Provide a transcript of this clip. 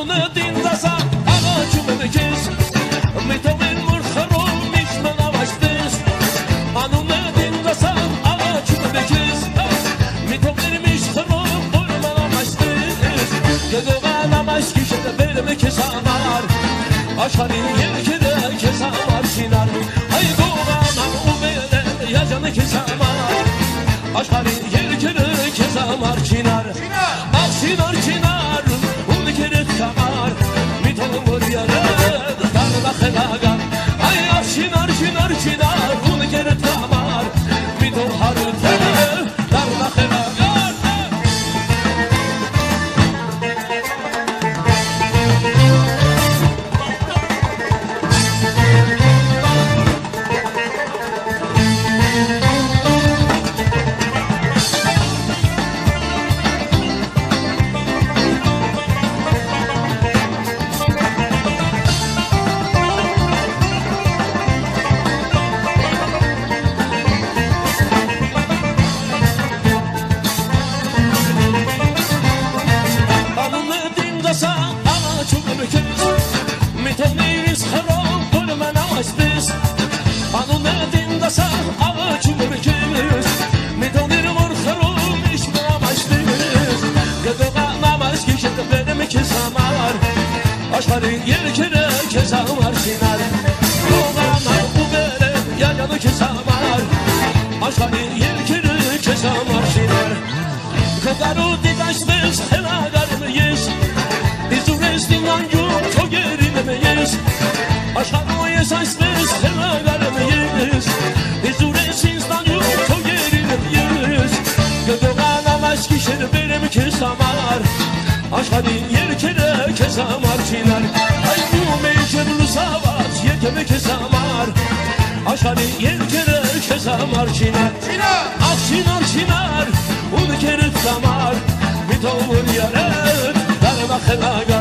Անունը դինձասա աղաչում եմ քեզ մի թողին որ խռում միշտ մնամ այստես Անունը դինձասա աղաչում եմ քեզ մի թողին միշտ խռում որ մնամ այստես Գողանամ այս գիշերը բերեմ քեզ համար Աշխարհի երկերը քեզ համար շինար Այ գողանամ ու բերեմ Յաջանը քեզ համար Աշխարհի երկերը քեզ համար շինար Ախ շինար շինար ու քերդ համար մի թող որ յարդ դառնա խելագար Այ ախ շինար շինար շինար ու քերդ համար մի թող հարդ դառնա խելագար Անունը դինձասա աղաչում եմ քեզ մի թողին որ խռում միշտ մնամ այստես Գողանամ այս գիշերը բերեմ քեզ համար Աշխարհի երկերը քեզ համար շինար Գողանամ ու բերեմ յաջանը քեզ համար Աշխարհի երկերը քեզ համար շինար Քո դաշտես խելագար եմ ես Իզուրես դինանյում թոգերին եմ ես Աշխարհում ես այսպես խելագար եմ ես Իզուրես ինձ տանյում թոգերին եմ ես Գողանամ այս գիշերը բերեմ քեզ համար Աշխարհի երկերը քեզ համար շինար Այդում մեջ եմ լուսաված եկեմ քեզ համար Աշխարհի երկերը քեզ համար շինար Ախ շինար շինար ու քերդ համար մի թող որ յարդ դառնա խելագար